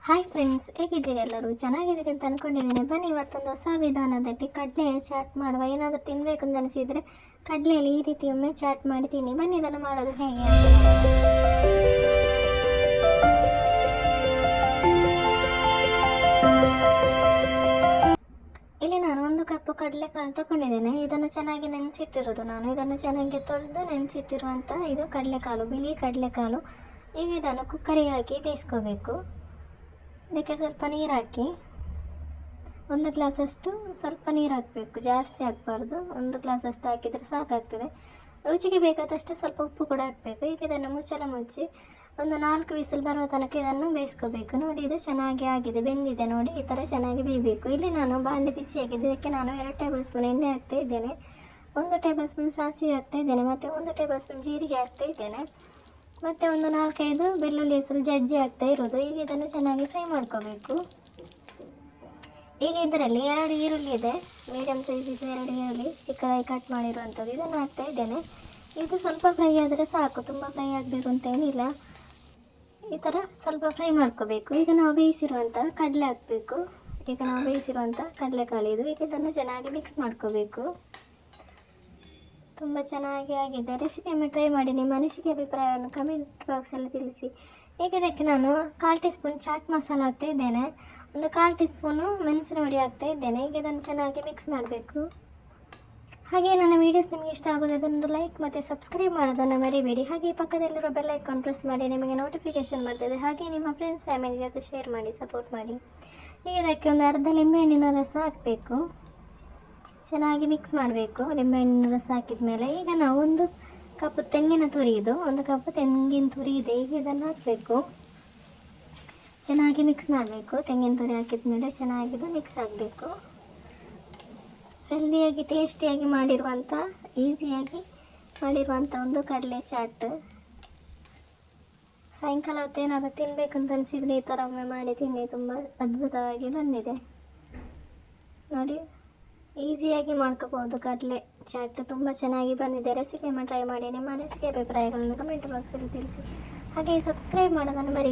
Hi friends, ಹೇಗಿದ್ದೀರಿ? ಎಲ್ಲರೂ ಚೆನ್ನಾಗಿದ್ದೀರಿ ಅಂತ ಅಂದ್ಕೊಂಡಿದ್ದೀನಿ. ಬನ್ನಿ ಇವತ್ತೊಂದು ಹೊಸ ವಿಧಾನದಲ್ಲಿ ಕಡಲೆ ಚಾಟ್ ಮಾಡುವ. ಏನಾದರೂ ತಿನ್ನಬೇಕು ಅಂತ ಅನಿಸಿದರೆ ಕಡಲೆಯಲ್ಲಿ ಈ ರೀತಿ ಒಮ್ಮೆ ಚಾಟ್ ಮಾಡ್ತೀನಿ. ಬನ್ನಿ ಇದನ್ನು ಮಾಡೋದು ಹೇಗೆ ಅಂತ ನೋಡೋಣ. ಇಲ್ಲಿ ನಾನು 1 ಕಪ್ ಕಡಲೆಕಾಳು ತಗೊಂಡಿದ್ದೇನೆ. ಇದನ್ನು ಚೆನ್ನಾಗಿ ನೆನೆಸಿಟ್ಟಿರೋದು ನಾನು. ಇದನ್ನು ಚೆನ್ನಾಗಿ ತೊಳೆದು ನೆನೆಸಿಟ್ಟಿರುವಂಥ ಇದು ಕಡಲೆಕಾಳು, ಬಿಳಿ ಕಡಲೆಕಾಳು. ಈಗ ಇದನ್ನು ಕುಕ್ಕರಿಗೆ ಹಾಕಿ ಬೇಯಿಸ್ಕೋಬೇಕು. ಇದಕ್ಕೆ ಸ್ವಲ್ಪ ನೀರು ಹಾಕಿ, 1 ಗ್ಲಾಸಷ್ಟು ಸ್ವಲ್ಪ ನೀರು ಹಾಕಬೇಕು, ಜಾಸ್ತಿ ಹಾಕಬಾರ್ದು. 1 ಗ್ಲಾಸಷ್ಟು ಹಾಕಿದರೆ ಸಾಕಾಗ್ತದೆ. ರುಚಿಗೆ ಬೇಕಾದಷ್ಟು ಸ್ವಲ್ಪ ಉಪ್ಪು ಕೂಡ ಹಾಕಬೇಕು. ಈಗ ಇದನ್ನು ಮುಚ್ಚಿ ಒಂದು 4 ವಿಸಿಲ್ ಬರುವ ತನಕ ಇದನ್ನು ಬೇಯಿಸ್ಕೋಬೇಕು. ನೋಡಿ, ಇದು ಚೆನ್ನಾಗಿ ಆಗಿದೆ, ಬೆಂದಿದೆ. ನೋಡಿ, ಈ ಥರ ಚೆನ್ನಾಗಿ ಬೇಯಬೇಕು. ಇಲ್ಲಿ ನಾನು ಬಾಂಡೆ ಬಿಸಿಯಾಗಿದೆ. ಇದಕ್ಕೆ ನಾನು 2 ಟೇಬಲ್ ಸ್ಪೂನ್ ಎಣ್ಣೆ ಹಾಕ್ತಾ ಇದ್ದೇನೆ, 1 ಟೇಬಲ್ ಸ್ಪೂನ್ ಸಾಸಿವೆ ಹಾಕ್ತಾ ಇದ್ದೇನೆ, ಮತ್ತು 1 ಟೇಬಲ್ ಸ್ಪೂನ್ ಜೀರಿಗೆ ಹಾಕ್ತಾ ಇದ್ದೇನೆ, ಮತ್ತು ಒಂದು 4-5 ಬೆಳ್ಳುಳ್ಳಿ ಹೆಸರು ಜಜ್ಜಿ ಹಾಕ್ತಾ ಇರೋದು. ಈಗ ಇದನ್ನು ಚೆನ್ನಾಗಿ ಫ್ರೈ ಮಾಡ್ಕೋಬೇಕು. ಈಗ ಇದರಲ್ಲಿ 2 ಈರುಳ್ಳಿ ಇದೆ, ಮೀಡಿಯಮ್ ಸೈಜ್ ಇದೆ. 2 ಈರುಳ್ಳಿ ಚಿಕ್ಕದಾಗಿ ಕಟ್ ಮಾಡಿರುವಂಥದ್ದು, ಇದನ್ನು ಹಾಕ್ತಾ ಇದ್ದೇನೆ. ಇದು ಸ್ವಲ್ಪ ಫ್ರೈ ಆದರೆ ಸಾಕು, ತುಂಬ ಫ್ರೈ ಆಗಬೇಕು ಅಂತ ಏನಿಲ್ಲ. ಈ ಥರ ಸ್ವಲ್ಪ ಫ್ರೈ ಮಾಡ್ಕೋಬೇಕು. ಈಗ ನಾವು ಬೇಯಿಸಿರುವಂಥ ಕಡಲೆ ಹಾಕಬೇಕು. ಈಗ ನಾವು ಬೇಯಿಸಿರುವಂಥ ಕಡಲೆಕಾಳು ಇದು. ಈಗ ಇದನ್ನು ಚೆನ್ನಾಗಿ ಮಿಕ್ಸ್ ಮಾಡ್ಕೋಬೇಕು. ತುಂಬ ಚೆನ್ನಾಗಿ ಆಗಿದೆ. ರೆಸಿಪಿಯನ್ನು ಟ್ರೈ ಮಾಡಿ ನಿಮ್ಮ ಅನಿಸಿಕೆ ಅಭಿಪ್ರಾಯವನ್ನು ಕಮೆಂಟ್ ಬಾಕ್ಸಲ್ಲಿ ತಿಳಿಸಿ. ಈಗ ಇದಕ್ಕೆ ನಾನು 1/4 ಟೀ ಸ್ಪೂನ್ ಚಾಟ್ ಮಸಾಲ ಹಾಕ್ತಾ ಇದ್ದೇನೆ, ಒಂದು 1/4 ಟೀ ಸ್ಪೂನು ಮೆಣಸಿನ ಹುಡಿ ಹಾಕ್ತಾ ಇದ್ದೇನೆ. ಈಗ ಇದನ್ನು ಚೆನ್ನಾಗಿ ಮಿಕ್ಸ್ ಮಾಡಬೇಕು. ಹಾಗೆ ನನ್ನ ವೀಡಿಯೋಸ್ ನಿಮಗೆ ಇಷ್ಟ ಆಗೋದು ಅದನ್ನು ಲೈಕ್ ಮತ್ತು ಸಬ್ಸ್ಕ್ರೈಬ್ ಮಾಡೋದನ್ನು ಮರಿಬೇಡಿ. ಹಾಗೆ ಪಕ್ಕದಲ್ಲಿರೋ ಬೆಲ್ ಐಕಾನ್ ಪ್ರೆಸ್ ಮಾಡಿ, ನಿಮಗೆ ನೋಟಿಫಿಕೇಷನ್ ಬರ್ತದೆ. ಹಾಗೆ ನಿಮ್ಮ ಫ್ರೆಂಡ್ಸ್ ಫ್ಯಾಮಿಲಿ ಜೊತೆ ಶೇರ್ ಮಾಡಿ, ಸಪೋರ್ಟ್ ಮಾಡಿ. ಈಗ ಇದಕ್ಕೆ ಒಂದು ಅರ್ಧ ಲಿಂಬೆಹಣ್ಣಿನ ರಸ ಹಾಕಬೇಕು. ಚೆನ್ನಾಗಿ ಮಿಕ್ಸ್ ಮಾಡಬೇಕು. ಲಿಂಬೆಹಣ್ಣಿನ ರಸ ಹಾಕಿದ ಮೇಲೆ ಈಗ ನಾವು 1 ಕಪ್ ತೆಂಗಿನ ತುರಿ, ಇದು 1 ಕಪ್ ತೆಂಗಿನ ತುರಿ ಇದೆ. ಈಗ ಇದನ್ನು ಹಾಕಬೇಕು, ಚೆನ್ನಾಗಿ ಮಿಕ್ಸ್ ಮಾಡಬೇಕು. ತೆಂಗಿನ ತುರಿ ಹಾಕಿದ ಮೇಲೆ ಚೆನ್ನಾಗಿದು ಮಿಕ್ಸ್ ಆಗಬೇಕು. ಹೆಲ್ದಿಯಾಗಿ ಟೇಸ್ಟಿಯಾಗಿ ಮಾಡಿರುವಂಥ, ಈಸಿಯಾಗಿ ಮಾಡಿರುವಂಥ ಒಂದು ಕಡಲೆ ಚಾಟ್. ಸಾಯಂಕಾಲ ಹೊತ್ತೇನಾದರೂ ತಿನ್ನಬೇಕು ಅಂತ ಅನಿಸಿದರೆ ಈ ಥರ ಒಮ್ಮೆ ಮಾಡಿ ತಿನ್ನಿ, ತುಂಬ ಅದ್ಭುತವಾಗಿ ಬಂದಿದೆ. ನೋಡಿ, ಈಸಿಯಾಗಿ ಮಾಡ್ಕೋಬೋದು ಕಡಲೆ ಚಾಟ್, ತುಂಬ ಚೆನ್ನಾಗಿ ಬಂದಿದೆ. ರೆಸಿಪಿಯನ್ನು ಟ್ರೈ ಮಾಡಿ, ನಿಮ್ಮ ಅನಿಸಿಕೆ ಅಭಿಪ್ರಾಯಗಳನ್ನು ಕಮೆಂಟ್ ಬಾಕ್ಸಲ್ಲಿ ತಿಳಿಸಿ. ಹಾಗೆ ಸಬ್ಸ್ಕ್ರೈಬ್ ಮಾಡೋದನ್ನು ಮರಿ